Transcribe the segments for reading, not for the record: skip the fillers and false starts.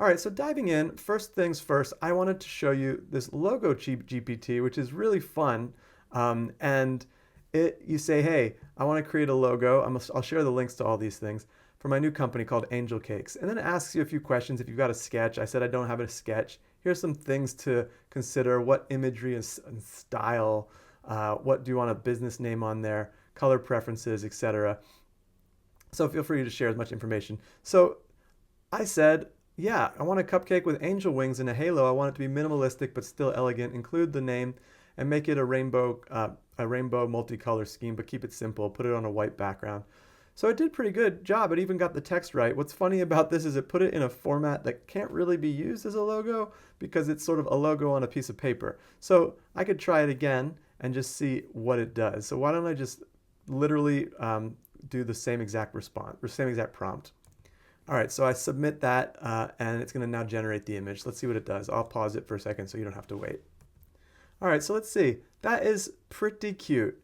All right, so diving in, first things first, I wanted to show you this LogoGPT, which is really fun. And you say, hey, I want to create a logo. I'll share the links to all these things for my new company called Angel Cakes. And then it asks you a few questions. If you've got a sketch, I said I don't have a sketch. Here's some things to consider: what imagery and style, what do you want a business name on there, color preferences, etc. So feel free to share as much information. So I said, yeah, I want a cupcake with angel wings and a halo. I want it to be minimalistic but still elegant. Include the name and make it a rainbow multicolor scheme, but keep it simple. Put it on a white background. So it did a pretty good job. It even got the text right. What's funny about this is it put it in a format that can't really be used as a logo because it's sort of a logo on a piece of paper. So I could try it again and just see what it does. So why don't I just literally do the same exact response, or same exact prompt. All right, so I submit that and it's gonna now generate the image. Let's see what it does. I'll pause it for a second so you don't have to wait. All right, so let's see. That is pretty cute.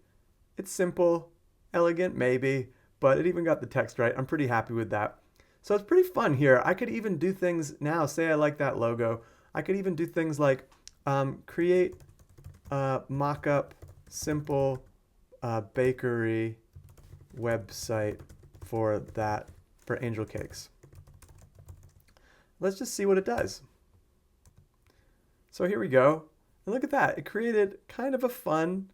It's simple, elegant maybe, but it even got the text right. I'm pretty happy with that. So it's pretty fun here. I could even do things now. Say I like that logo. I could even do things like create a mock-up simple bakery website for Angel Cakes. Let's just see what it does. So here we go. And look at that. It created kind of a fun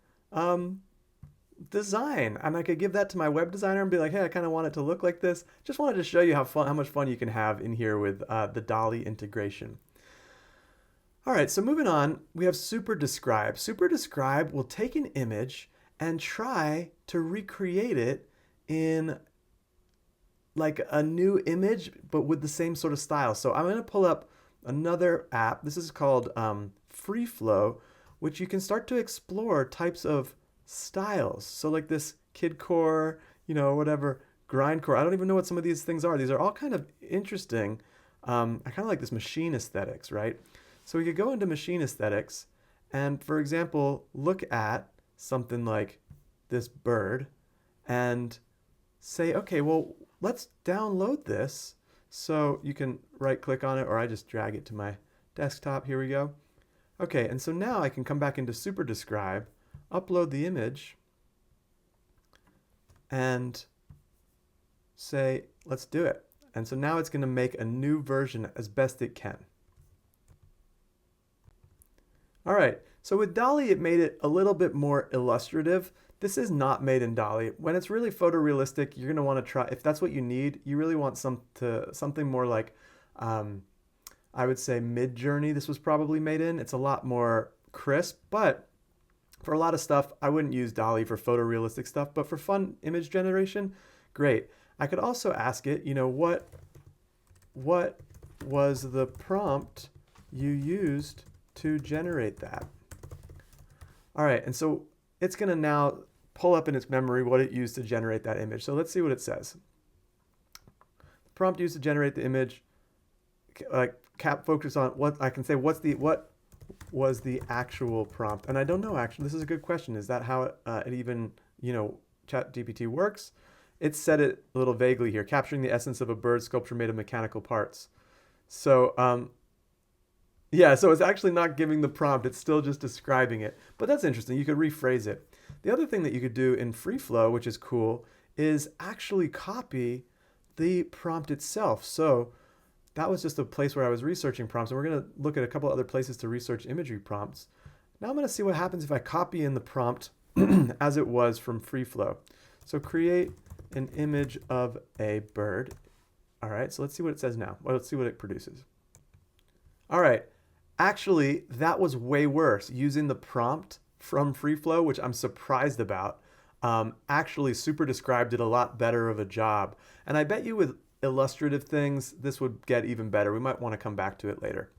design. And I could give that to my web designer and be like, hey, I kind of want it to look like this. Just wanted to show you how much fun you can have in here with the DALL-E integration. All right, so moving on, we have Super Describe. Super Describe will take an image and try to recreate it in like a new image, but with the same sort of style. So I'm going to pull up another app. This is called FreeFlo, which you can start to explore types of styles. So like this kidcore, whatever, grindcore. I don't even know what some of these things are. These are all kind of interesting. I kind of like this machine aesthetics, right? So we could go into machine aesthetics and, for example, look at something like this bird and say, okay, well, let's download this. So you can right click on it, or I just drag it to my desktop. Here we go. Okay, and so now I can come back into Super Describe, upload the image, and say, let's do it. And so now it's going to make a new version as best it can. All right, so with DALL-E, it made it a little bit more illustrative. This is not made in DALL-E. When it's really photorealistic, you're going to want to try, if that's what you need, you really want something more like, I would say Mid-Journey this was probably made in. It's a lot more crisp, but for a lot of stuff, I wouldn't use DALL-E for photorealistic stuff, but for fun image generation, great. I could also ask it, what was the prompt you used to generate that? All right, and so it's going to now pull up in its memory what it used to generate that image. So let's see what it says. The prompt used to generate the image, focus on what I can say. What was the actual prompt? And I don't know, actually. This is a good question. Is that how it even, ChatGPT works? It said it a little vaguely here, capturing the essence of a bird sculpture made of mechanical parts. So, yeah, so it's actually not giving the prompt. It's still just describing it. But that's interesting. You could rephrase it. The other thing that you could do in FreeFlo, which is cool, is actually copy the prompt itself. So that was just a place where I was researching prompts, and we're going to look at a couple other places to research imagery prompts. Now I'm going to see what happens if I copy in the prompt as it was from FreeFlo. So create an image of a bird. All right, so let's see what it says now. Well, let's see what it produces. All right, actually, that was way worse. Using the prompt from FreeFlo, which I'm surprised about, actually Super Describe did a lot better of a job. And I bet you with illustrative things, this would get even better. We might want to come back to it later.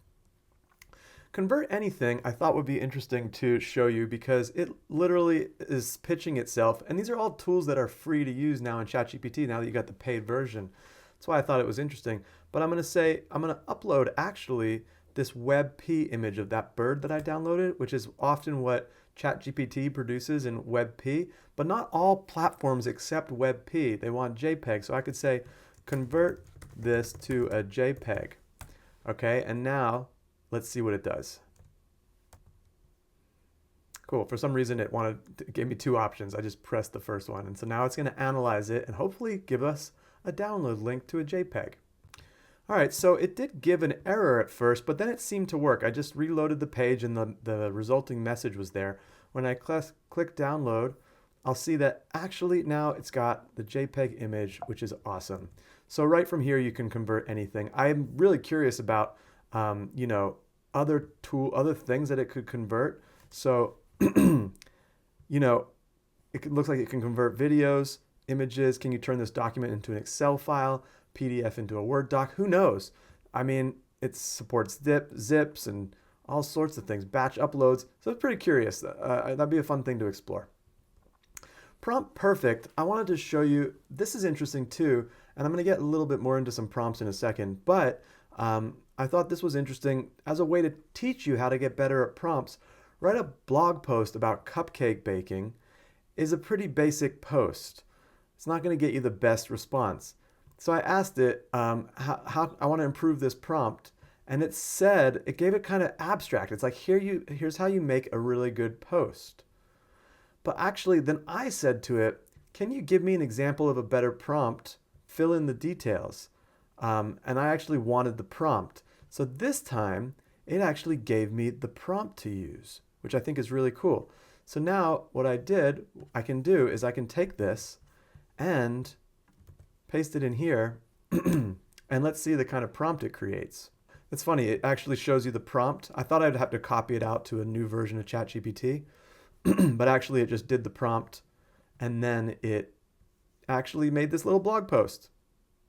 Convert Anything I thought would be interesting to show you because it literally is pitching itself. And these are all tools that are free to use now in ChatGPT, now that you got the paid version. That's why I thought it was interesting. But I'm going to upload actually this WebP image of that bird that I downloaded, which is often what ChatGPT produces in WebP, but not all platforms accept WebP. They want JPEG. So I could say, convert this to a JPEG. Okay, and now let's see what it does. Cool. For some reason, it gave me two options. I just pressed the first one. And so now it's going to analyze it and hopefully give us a download link to a JPEG. All right, so it did give an error at first, but then it seemed to work. I just reloaded the page and the resulting message was there. When I click download, I'll see that actually now it's got the JPEG image, which is awesome. So right from here, you can convert anything. I'm really curious about, other things that it could convert. So, it looks like it can convert videos, images. Can you turn this document into an Excel file, PDF into a Word doc? Who knows? I mean, it supports zips and all sorts of things, batch uploads. So it's pretty curious. That'd be a fun thing to explore. Prompt perfect. I wanted to show you, this is interesting too, and I'm going to get a little bit more into some prompts in a second, but I thought this was interesting as a way to teach you how to get better at prompts. Write a blog post about cupcake baking is a pretty basic post. It's not going to get you the best response. So I asked it how I want to improve this prompt, and it gave it kind of abstract. It's like, here's how you make a really good post. But actually, then I said to it, can you give me an example of a better prompt? Fill in the details. And I actually wanted the prompt. So this time, it actually gave me the prompt to use, which I think is really cool. So now what I can do is I can take this and paste it in here, and let's see the kind of prompt it creates. It's funny, it actually shows you the prompt. I thought I'd have to copy it out to a new version of ChatGPT, but actually it just did the prompt, and then it actually made this little blog post,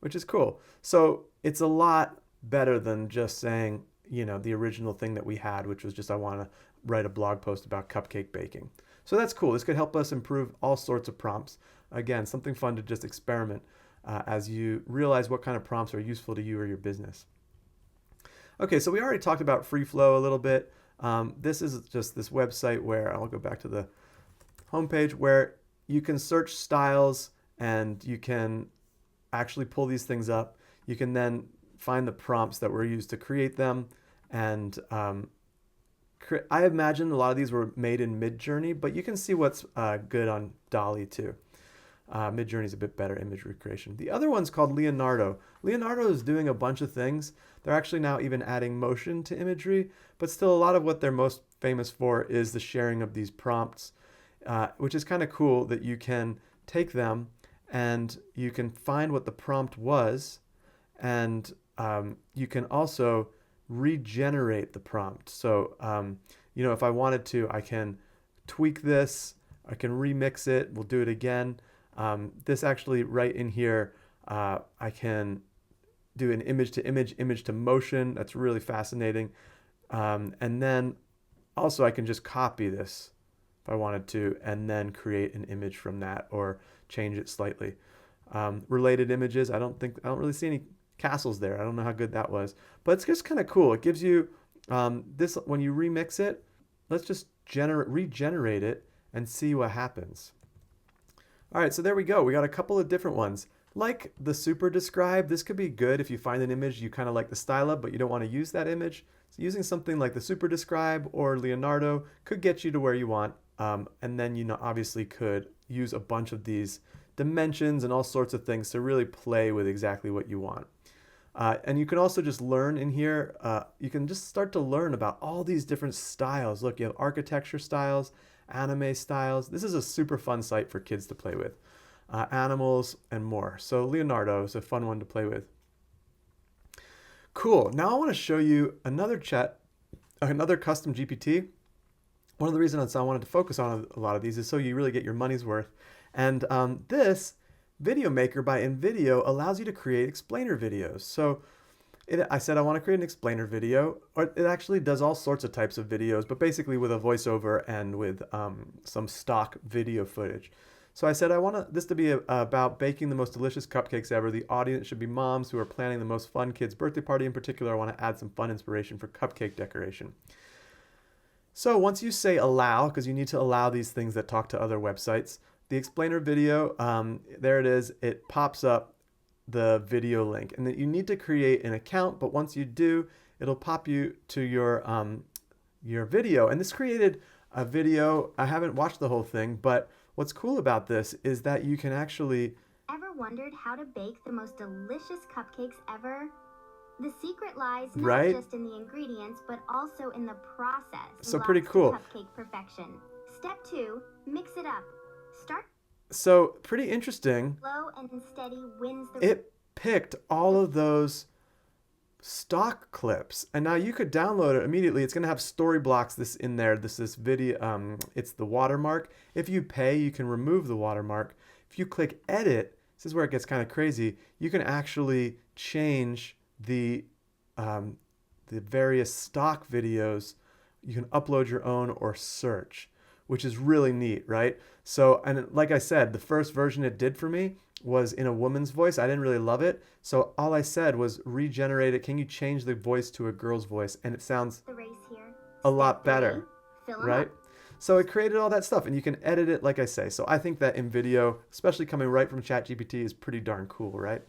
which is cool. So it's a lot better than just saying, the original thing that we had, which was just, I want to write a blog post about cupcake baking. So that's cool. This could help us improve all sorts of prompts. Again, something fun to just experiment as you realize what kind of prompts are useful to you or your business. Okay, so we already talked about FreeFlo a little bit. This is just this website where I'll go back to the homepage where you can search styles and you can actually pull these things up. You can then find the prompts that were used to create them. And I imagine a lot of these were made in Midjourney, but you can see what's good on DALL-E too. Midjourney is a bit better image recreation. The other one's called Leonardo. Leonardo is doing a bunch of things. They're actually now even adding motion to imagery, but still a lot of what they're most famous for is the sharing of these prompts, which is kind of cool that you can take them and you can find what the prompt was, and you can also regenerate the prompt. So, if I wanted to, I can tweak this, I can remix it, we'll do it again. This actually right in here, I can do an image to image, image to motion. That's really fascinating. And then also I can just copy this if I wanted to, and then create an image from that or change it slightly. Related images, I don't really see any castles there. I don't know how good that was, but it's just kind of cool. It gives you this, when you remix it, let's just regenerate it and see what happens. All right, so there we go. We got a couple of different ones. Like the super describe, this could be good if you find an image you kind of like the style of, but you don't want to use that image. So using something like the super describe or Leonardo could get you to where you want. And then you obviously could use a bunch of these dimensions and all sorts of things to really play with exactly what you want. And you can also just learn in here. You can just start to learn about all these different styles. Look, you have architecture styles, anime styles. This is a super fun site for kids to play with. Animals and more. So Leonardo is a fun one to play with. Cool. Now I want to show you another custom GPT. One of the reasons I wanted to focus on a lot of these is so you really get your money's worth. And this video maker by invideo allows you to create explainer videos. So I said I want to create an explainer video, or it actually does all sorts of types of videos, but basically with a voiceover and with some stock video footage. So I said I want this to be about baking the most delicious cupcakes ever. The audience should be moms who are planning the most fun kids' birthday party. In particular, I want to add some fun inspiration for cupcake decoration. So once you say allow, because you need to allow these things that talk to other websites, the explainer video, there it is. It pops up the video link, and that you need to create an account, but once you do, it'll pop you to your video. And this created a video. I haven't watched the whole thing, but what's cool about this is that you can actually. Ever wondered how to bake the most delicious cupcakes ever? The secret lies not Right? just in the ingredients, but also in the process. So pretty cool. Cupcake perfection. Step 2, mix it up. Start So pretty interesting. slow and steady wins the It picked all of those stock clips, and now you could download it immediately. It's going to have story blocks this in there. This video, it's the watermark. If you pay, you can remove the watermark. If you click edit, this is where it gets kind of crazy. You can actually change the various stock videos. You can upload your own or search, which is really neat, right? So, and like I said, the first version it did for me was in a woman's voice. I didn't really love it. So all I said was regenerate it. Can you change the voice to a girl's voice? And it sounds the race here. a lot Step 3, better, fill 'em right? up. So it created all that stuff, and you can edit it, like I say. So I think that in video, especially coming right from ChatGPT, is pretty darn cool, right?